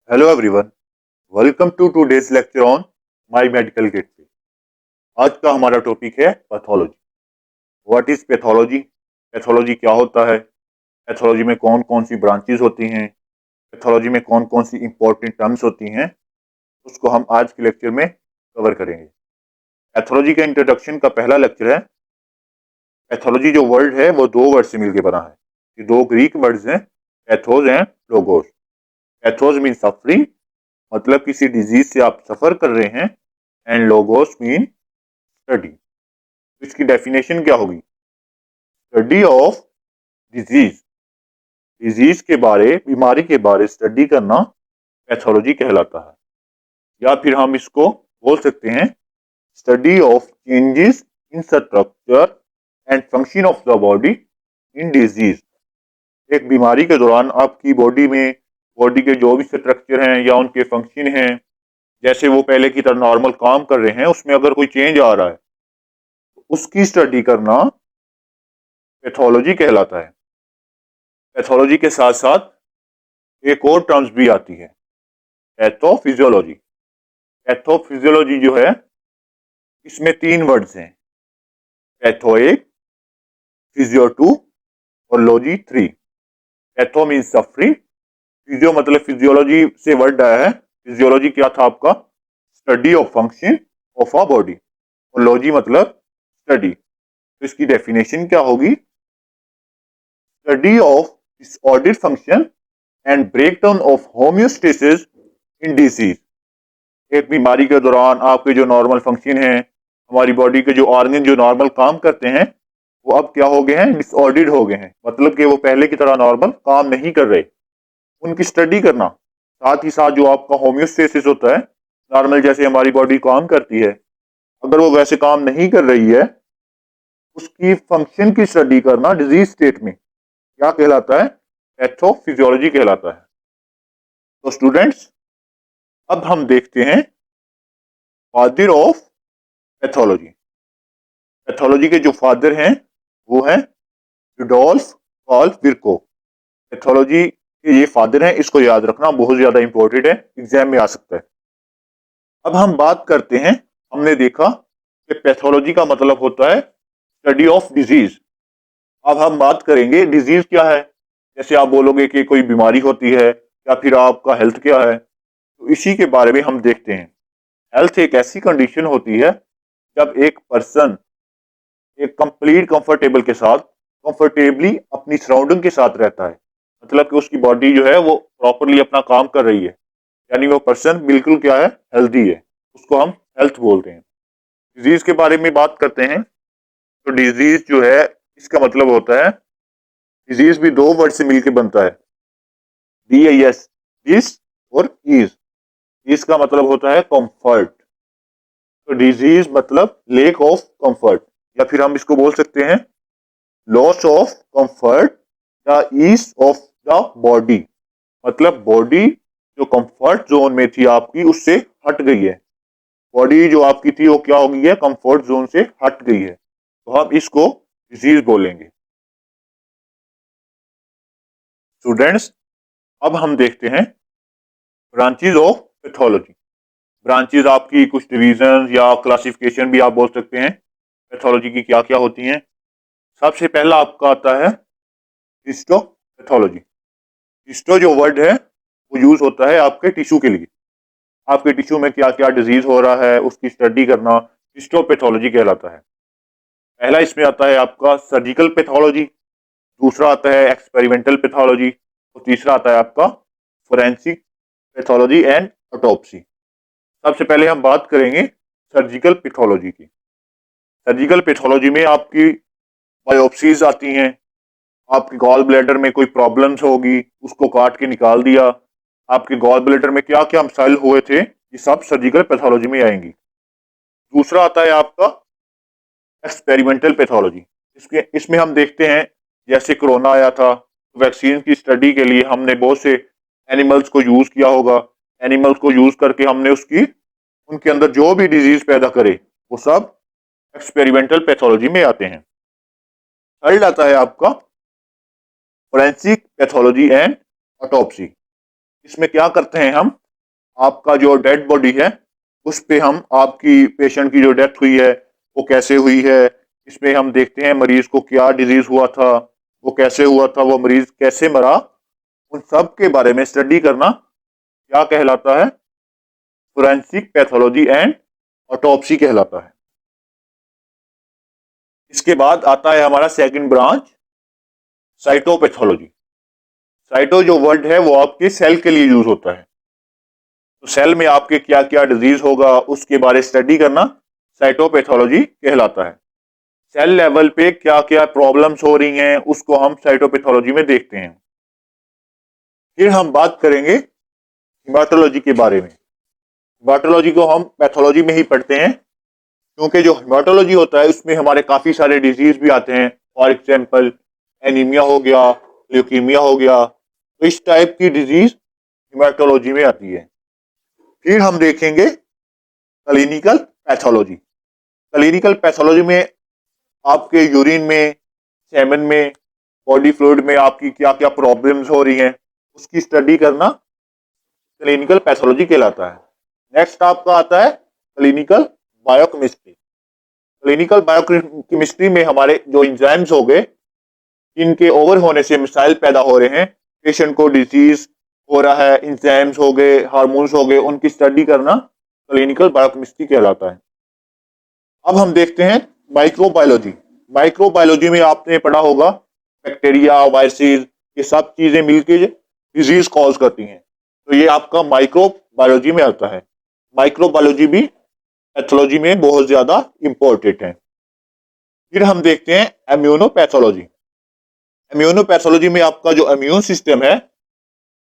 Hello everyone, welcome to today's lecture on my medical gateway. आज का हमारा topic है pathology. What is pathology? Pathology क्या होता है? पैथोलॉजी में कौन कौन सी ब्रांचेस होती हैं? पैथोलॉजी में कौन कौन सी इंपॉर्टेंट टर्म्स होती हैं? उसको हम आज के लेक्चर में कवर करेंगे। पैथोलॉजी का इंट्रोडक्शन का पहला लेक्चर है। पैथोलॉजी जो वर्ड है वो दो वर्ड से मिलकर बना है। ये दो ग्रीक वर्ड्स हैं, pathos and logos. Pathos mean suffering, मतलब किसी डिजीज से आप सफर कर रहे हैं, एंड लोगोस मीन स्टडी। इसकी डेफिनेशन क्या होगी? स्टडी ऑफ डिजीज, डिजीज के बारे, बीमारी के बारे स्टडी करना पैथोलॉजी कहलाता है। या फिर हम इसको बोल सकते हैं study of changes in structure and function of the body in disease. एक बीमारी के दौरान आपकी बॉडी में, बॉडी के जो भी स्ट्रक्चर हैं या उनके फंक्शन हैं, जैसे वो पहले की तरह नॉर्मल काम कर रहे हैं, उसमें अगर कोई चेंज आ रहा है तो उसकी स्टडी करना पैथोलॉजी कहलाता है। पैथोलॉजी के साथ साथ एक और टर्म्स भी आती है, पैथोफिजियोलॉजी। पैथोफिजियोलॉजी जो है, इसमें तीन वर्ड्स हैं, पैथो एक, फिजियो टू और logy three. Patho mean suffering, physio मतलब फिजियोलॉजी से वर्ड आया है। फिजियोलॉजी क्या था आपका? Study of function of a body, और लॉजी मतलब स्टडी। तो इसकी डेफिनेशन क्या होगी? Study of disordered function and breakdown of homeostasis in disease. एक बीमारी के दौरान आपके जो नॉर्मल फंक्शन हैं, हमारी बॉडी के जो ऑर्गन जो नॉर्मल काम करते हैं, वो अब क्या हो गए हैं? डिसऑर्डर्ड हो गए हैं। मतलब कि वो पहले की तरह नॉर्मल काम नहीं कर रहे। उनकी स्टडी करना, साथ ही साथ जो आपका होम्योस्टेसिस होता है, नॉर्मल जैसे हमारी बॉडी काम करती है, अगर वो वैसे काम नहीं कर रही है, उसकी फंक्शन की स्टडी करना डिजीज स्टेट में क्या कहलाता है? पैथोफिजियोलॉजी कहलाता है। तो स्टूडेंट्स, अब हम देखते हैं फादर ऑफ पैथोलॉजी। पैथोलॉजी के जो फादर हैं वो हैं रुडोल्फ पॉल विर्को। पैथोलॉजी के ये फादर हैं, इसको याद रखना बहुत ज्यादा इंपॉर्टेंट है, एग्जाम में आ सकता है। अब हम बात करते हैं, हमने देखा कि पैथोलॉजी का मतलब होता है स्टडी ऑफ डिजीज। अब हम बात करेंगे डिजीज क्या है। जैसे आप बोलोगे कि कोई बीमारी होती है, या फिर आपका हेल्थ क्या है, तो इसी के बारे में हम देखते हैं। हेल्थ एक ऐसी कंडीशन होती है जब एक पर्सन एक कंप्लीट कंफर्टेबल के साथ, कंफर्टेबली अपनी सराउंडिंग के साथ रहता है। मतलब कि उसकी बॉडी जो है वो प्रॉपरली अपना काम कर रही है, यानी वो पर्सन बिल्कुल क्या है? हेल्दी है। उसको हम हेल्थ बोलते हैं। डिजीज के बारे में बात करते हैं, तो डिजीज जो है, इसका मतलब होता है, डिजीज भी दो वर्ड से मिलकर बनता है, DIS, डिस और ईज। इसका मतलब होता है कंफर्ट। तो डिजीज मतलब लेक ऑफ कंफर्ट, या फिर हम इसको बोल सकते हैं loss of comfort the ease of the body. मतलब बॉडी जो कंफर्ट जोन में थी आपकी, उससे हट गई है। बॉडी जो आपकी थी वो क्या हो गई है? कंफर्ट जोन से हट गई है, तो हम इसको डिजीज बोलेंगे। स्टूडेंट्स, अब हम देखते हैं ब्रांचेज ऑफ पैथोलॉजी। ब्रांचेज आपकी कुछ डिवीजन या क्लासिफिकेशन भी आप बोल सकते हैं पैथोलॉजी की क्या क्या होती हैं। सबसे पहला आपका आता है हिस्टोपैथोलॉजी। हिस्टो जो वर्ड है वो यूज होता है आपके टिश्यू के लिए। आपके टिश्यू में क्या क्या डिजीज हो रहा है उसकी स्टडी करना हिस्टोपैथोलॉजी कहलाता है। पहला इसमें आता है आपका सर्जिकल पैथोलॉजी, दूसरा आता है एक्सपेरिमेंटल पैथोलॉजी, और तीसरा आता है आपका फोरेंसिक पैथोलॉजी एंड ऑटोप्सी। सबसे पहले हम बात करेंगे सर्जिकल पैथोलॉजी की। सर्जिकल पैथोलॉजी में आपकी बायोप्सीज आती हैं। आपके गॉल ब्लैडर में कोई प्रॉब्लम्स होगी, उसको काट के निकाल दिया। आपके गॉल ब्लैडर में क्या क्या मसाइल हुए थे, ये सब सर्जिकल पैथोलॉजी में आएंगी। दूसरा आता है आपका एक्सपेरिमेंटल पैथोलॉजी। इसमें हम देखते हैं, जैसे कोरोना आया था, वैक्सीन की स्टडी के लिए हमने बहुत से एनिमल्स को यूज किया होगा। एनिमल्स को यूज करके हमने उसकी, उनके अंदर जो भी डिजीज पैदा करे, वो सब एक्सपेरिमेंटल पैथोलॉजी में आते हैं। थर्ड आता है आपका फोरेंसिक पैथोलॉजी एंड ऑटोप्सी। इसमें क्या करते हैं हम, आपका जो डेड बॉडी है उस पे हम आपकी पेशेंट की जो डेथ हुई है वो कैसे हुई है, इसमें हम देखते हैं मरीज को क्या डिजीज हुआ था, वो कैसे हुआ था, वो मरीज कैसे मरा, उन सब के बारे में स्टडी करना क्या कहलाता है, फोरेंसिक पैथोलॉजी एंड ऑटोप्सी कहलाता है। इसके बाद आता है हमारा सेकंड ब्रांच, साइटोपैथोलॉजी। साइटो जो वर्ड है वो आपके सेल के लिए यूज होता है, तो सेल में आपके क्या क्या डिजीज होगा उसके बारे स्टडी करना साइटोपैथोलॉजी कहलाता है। सेल लेवल पे क्या क्या प्रॉब्लम्स हो रही हैं उसको हम साइटोपैथोलॉजी में देखते हैं। फिर हम बात करेंगे हिमाटोलॉजी के बारे में। हिमाटोलॉजी को हम पैथोलॉजी में ही पढ़ते हैं, क्योंकि जो हिमाटोलॉजी होता है उसमें हमारे काफी सारे डिजीज भी आते हैं। फॉर एग्जाम्पल एनीमिया हो गया, ल्यूकीमिया हो गया, तो इस टाइप की डिजीज हिमाटोलॉजी में आती है। फिर हम देखेंगे क्लिनिकल पैथोलॉजी। क्लिनिकल पैथोलॉजी में आपके यूरिन में, सेमन में, बॉडी फ्लूइड में आपकी क्या क्या प्रॉब्लम्स हो रही हैं उसकी स्टडी करना क्लिनिकल पैथोलॉजी कहलाता है। नेक्स्ट आपका आता है क्लिनिकल बायोकेमिस्ट्री। क्लिनिकल बायोकेमिस्ट्री में हमारे जो एंजाइम्स हो गए, इनके ओवर होने से मिसाइल पैदा हो रहे हैं, पेशेंट को डिजीज हो रहा है, एंजाइम्स हो गए, हार्मोन्स हो गए, उनकी स्टडी करना क्लिनिकल बायोकेमिस्ट्री कहलाता है। अब हम देखते हैं माइक्रोबायोलॉजी। माइक्रोबायोलॉजी में आपने पढ़ा होगा बैक्टीरिया, वायरसेस, ये सब चीजें मिलकर डिजीज कॉज करती हैं, तो ये आपका माइक्रोबायोलॉजी में आता है। माइक्रोबायोलॉजी भी पैथोलॉजी में बहुत ज्यादा इंपॉर्टेंट है। फिर हम देखते हैं इम्यूनोपैथोलॉजी। इम्यूनोपैथोलॉजी में आपका जो इम्यून सिस्टम है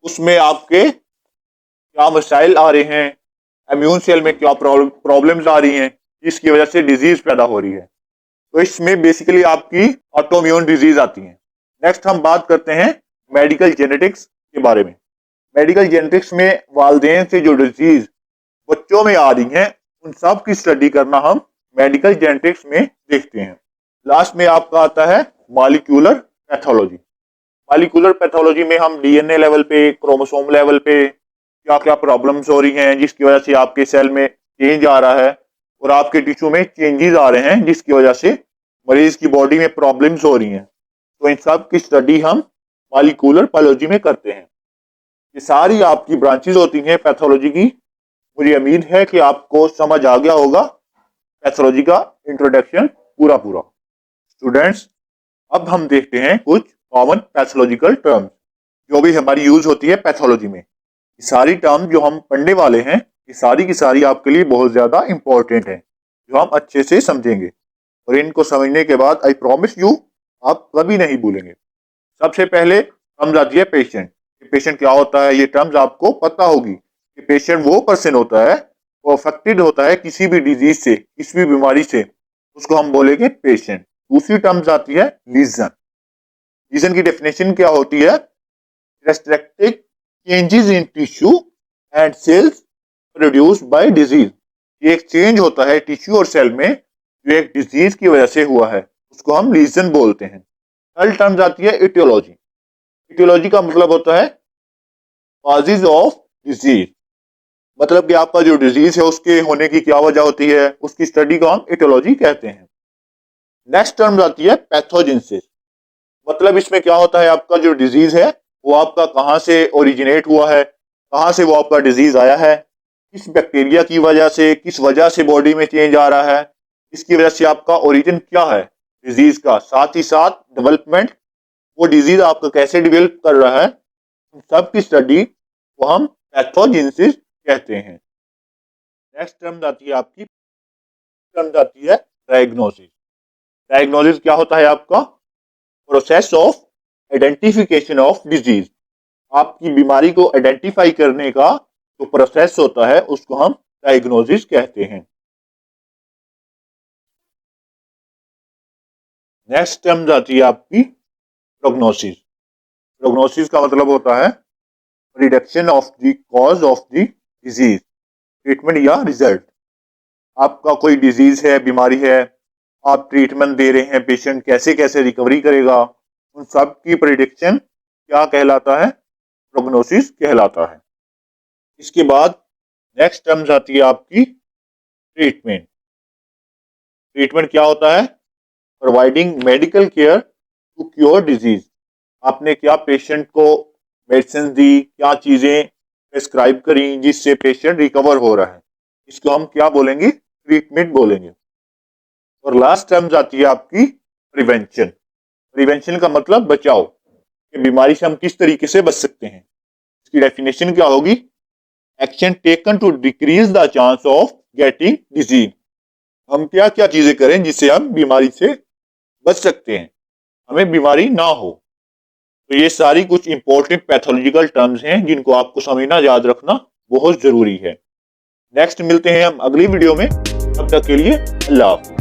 उसमें आपके क्या मसाइल आ रहे हैं, इम्यून सेल में क्या प्रॉब्लम्स आ रही हैं जिसकी वजह से डिजीज पैदा हो रही है, तो इसमें बेसिकली आपकी ऑटोइम्यून डिजीज आती है। नेक्स्ट हम बात करते हैं मेडिकल जेनेटिक्स के बारे में। मेडिकल जेनेटिक्स में वालदेन से जो डिजीज बच्चों में आ रही हैं उन सब की स्टडी करना हम मेडिकल जेनेटिक्स में देखते हैं। लास्ट में आपका आता है मॉलिक्यूलर पैथोलॉजी। मॉलिक्यूलर पैथोलॉजी में हम डीएनए लेवल पे, क्रोमोसोम लेवल पे क्या क्या प्रॉब्लम्स हो रही हैं जिसकी वजह से आपके सेल में चेंज आ रहा है और आपके टिश्यू में चेंजेस आ रहे हैं जिसकी वजह से मरीज की बॉडी में प्रॉब्लम्स हो रही हैं, तो इन सब की स्टडी हम मॉलिक्यूलर पैथोलॉजी में करते हैं। ये सारी आपकी ब्रांचेस होती हैं पैथोलॉजी की। मुझे उम्मीद है कि आपको समझ आ गया होगा पैथोलॉजी का इंट्रोडक्शन पूरा पूरा। स्टूडेंट्स, अब हम देखते हैं कुछ कॉमन पैथोलॉजिकल टर्म्स जो भी हमारी यूज होती है पैथोलॉजी में। ये सारी टर्म जो हम पढ़ने वाले हैं ये सारी की सारी आपके लिए बहुत ज्यादा इंपॉर्टेंट है, जो हम अच्छे से समझेंगे और इनको समझने के बाद आई प्रॉमिस यू आप कभी नहीं भूलेंगे। सबसे पहले टर्म्स आती है पेशेंट। पेशेंट क्या होता है ये टर्म्स आपको पता होगी कि पेशेंट वो पर्सन होता है, वो अफेक्टेड होता है किसी भी डिजीज से, किसी भी बीमारी से, उसको हम बोलेंगे पेशेंट। दूसरी टर्म्स आती है लीजन। लीजन की डेफिनेशन क्या होती है, restricted changes in tissue and cells produced by disease. ये एक चेंज होता है टिश्यू और सेल में जो एक डिजीज की वजह से हुआ है, उसको हम लीजन बोलते हैं। थर्ड टर्म्स आती है इटियोलॉजी। इटियोलॉजी का मतलब होता है कॉजेज ऑफ डिजीज, मतलब कि आपका जो डिजीज है उसके होने की क्या वजह होती है, उसकी स्टडी को हम इटियोलॉजी कहते हैं। नेक्स्ट टर्म आती है पैथोजेनेसिस। मतलब इसमें क्या होता है, आपका जो डिजीज है वो आपका कहाँ से ओरिजिनेट हुआ है, कहाँ से वो आपका डिजीज आया है, किस बैक्टीरिया की वजह से, किस वजह से बॉडी में चेंज आ रहा है, इसकी वजह से आपका ओरिजिन क्या है डिजीज का, साथ ही साथ डेवलपमेंट, वो डिजीज आपका कैसे डेवलप कर रहा है, सब की स्टडी को हम पैथोजेनेसिस कहते हैं। नेक्स्ट टर्म आती है आपकी डायग्नोसिस। डायग्नोसिस क्या होता है, आपका process of identification of disease. आपकी बीमारी को आइडेंटिफाई करने का जो प्रोसेस होता है उसको हम डायग्नोसिस कहते हैं। नेक्स्ट टर्म आती है आपकी प्रोग्नोसिस। प्रोग्नोसिस का मतलब होता है prediction of the cause of the disease, treatment या रिजल्ट। आपका कोई डिजीज है, बीमारी है, आप ट्रीटमेंट दे रहे हैं, पेशेंट कैसे कैसे रिकवरी करेगा, उन सब की प्रिडिक्शन क्या कहलाता है, प्रोग्नोसिस कहलाता है। इसके बाद नेक्स्ट टर्म्स आती है आपकी ट्रीटमेंट। ट्रीटमेंट क्या होता है? Providing medical care to cure disease. आपने क्या पेशेंट को मेडिसिन दी, क्या चीजें प्रिस्क्राइब करी जिससे पेशेंट रिकवर हो रहा है, इसको हम क्या बोलेंगे? ट्रीटमेंट बोलेंगे। और लास्ट टर्म्स आती है आपकी प्रिवेंशन। प्रिवेंशन का मतलब बचाव, कि बीमारी से हम किस तरीके से बच सकते हैं। इसकी डेफिनेशन क्या होगी? Action taken to decrease the chance of getting disease. हम क्या क्या चीजें करें जिससे हम बीमारी से बच सकते हैं, हमें बीमारी ना हो। तो ये सारी कुछ इंपॉर्टेंट पैथोलॉजिकल टर्म्स हैं जिनको आपको समझना, याद रखना बहुत जरूरी है। नेक्स्ट मिलते हैं हम अगली वीडियो में, तब तक के लिए अल्लाह हाफ़िज़।